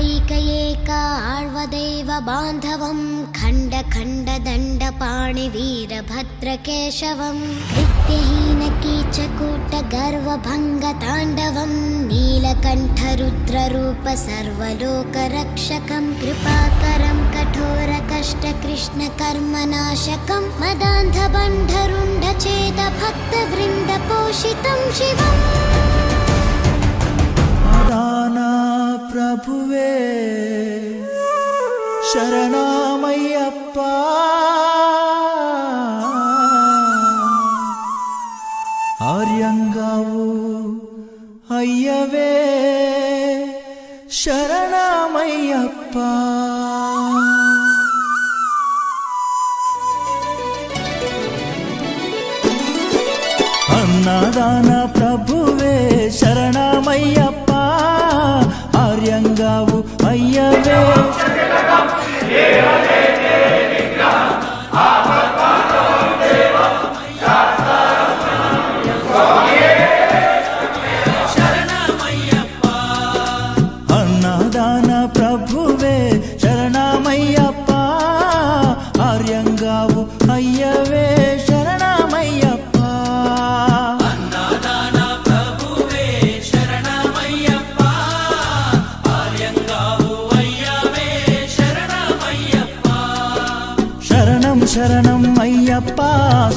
ಏಕೈಕ ಆಳ್ವದೇವ ಬಾಂಧವಂ ಖಂಡ ಖಂಡ ದಂಡ ಪಾಣಿ ವೀರಭದ್ರ ಕೇಶವಂ ಕೃತ್ಯಹೀನ ಕೀಚಕೂಟ ಗರ್ವಭಂಗ ತಾಂಡವಂ ನೀಲಕಂಠ ರುದ್ರರೂಪ ಸರ್ವಲೋಕ ರಕ್ಷಕಂ ಕೃಪಾಕರಂ ಕಠೋರ ಕಷ್ಟ ಕೃಷ್ಣ ಕರ್ಮನಾಶಕಂ ಮದಾಂಧ ಬಂಢರುಂಡ ಛೇದ ಭಕ್ತ ವೃಂದ ಪೋಷಿತಂ ಶಿವಂ ಮದಾನ ಪ್ರಭುವೇ ಶರಣಮಯ್ಯಪ್ಪ ಆರ್ಯಂಗಾವು ಅಯ್ಯವೇ ಶರಣಮಯ್ಯಪ್ಪ ಅನ್ನದಾನ ಪ್ರಭುವೇ ಶರಣಮಯ್ಯಪ್ಪ ಆರ್ಯಂಗಾವು ಅಯ್ಯವೇ ಅನ್ನದಾನ ಪ್ರಭುವೇ ಶರಣಮಯ್ಯಪ್ಪ ಆರ್ಯಂಗಾವು ಅಯ್ಯವೇ ಶರಣಮಯ್ಯಪ್ಪ ಅನ್ನದಾನ ಪ್ರಭುವೇ ಶರಣಮಯ್ಯಪ್ಪ ಆರ್ಯಂಗಾವು ಅಯ್ಯವೇ ಶರಣಮಯ್ಯಪ್ಪ ಶರಣಂ ಶರಣಂ ಅಯ್ಯಪ್ಪ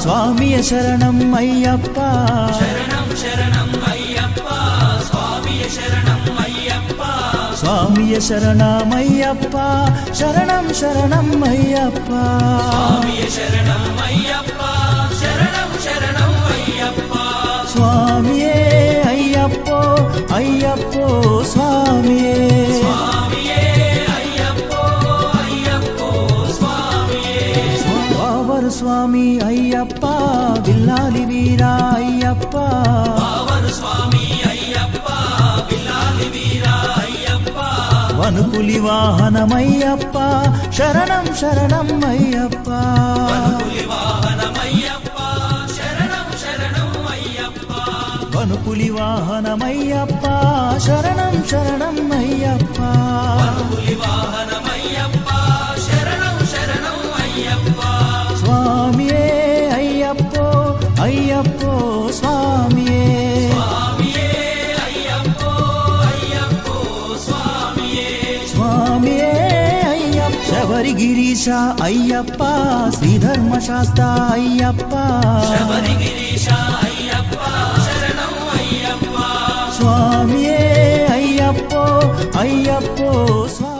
ಸ್ವಾಮಿಯ ಶರಣಂ ಅಯ್ಯಪ್ಪ ಶರಣಂ ಶರಣಂ ಅಯ್ಯಪ್ಪ ಸ್ವಾಮಿಯ ಶರಣಂ ಅಯ್ಯಪ್ಪ ಸ್ವಾಮಿಯ ಶರಣಮಯ್ಯಪ್ಪ ಶರಣಂ ಶರಣಂ ಅಯ್ಯಪ್ಪ ಸ್ವಾಮಿಯ ಶರಣಂ ಅಯ್ಯಪ್ಪ ಶರಣಂ ಶರಣಂ ಅಯ್ಯಪ್ಪ ಸ್ವಾಮಿಯೇ ಅಯ್ಯಪ್ಪೋ ಅಯ್ಯಪ್ಪೋ ಸ್ವಾಮಿಯೇ ಸ್ವಾಮಿಯೇ ಅಯ್ಯಪ್ಪೋ ಅಯ್ಯಪ್ಪೋ ಸ್ವಾಮಿಯೇ ಪಾವರ ಸ್ವಾಮಿ ಅಯ್ಯಪ್ಪ ಬಿಲ್ಲಾಲಿ ವೀರ ಅಯ್ಯಪ್ಪ ಪಾವನ ಸ್ವಾಮಿ ಅಯ್ಯಪ್ಪ ಬಿಲ್ಲಾಲಿ ವೀರ ಅಯ್ಯಪ್ಪ ವನುಪುಲಿ ವಾಹನಮಯ್ಯಪ್ಪ ಶರಣಂ ಶರಣಂ ಅಯ್ಯಪ್ಪ ವನುಪುಲಿ ವಾಹನಮಯ್ಯಪ್ಪ ಶರಣಂ ಶರಣಂ ಅಯ್ಯಪ್ಪ ವನುಪುಲಿ ವಾಹನಮಯ್ಯಪ್ಪ ಶರಣಂ ಶರಣಂ ಅಯ್ಯಪ್ಪ ವನುಪುಲಿ ವಾಹನಮಯ್ಯಪ್ಪ ಶರಣಂ ಶರಣಂ ಅಯ್ಯಪ್ಪ ಸ್ವಾಮಿಯೇ ಅಯ್ಯಪ್ಪೋ ಅಯ್ಯಪ್ಪೋ ಸ್ವಾಮಿಯೇ ಸ್ವಾಮಿಯೇ ಅಯ್ಯಪ್ಪೋ ಅಯ್ಯಪ್ಪೋ ಸ್ವಾಮಿಯೇ ಸ್ವಾಮಿಯೇ ಅಯ್ಯಪ್ಪ ಶಬರಿಗಿರೀಶ ಅಯ್ಯಪ್ಪ ಶ್ರೀಧರ್ಮಶಾಸ್ತ್ರ ಅಯ್ಯಪ್ಪ ಶಬರಿಗಿರೀಶ ಅಯ್ಯಪ್ಪ ಶರಣಂ ಅಯ್ಯಪ್ಪ ಸ್ವಾಮಿಯೇ ಅಯ್ಯಪ್ಪೋ ಅಯ್ಯಪ್ಪೋ ಸ್ವಾಮಿ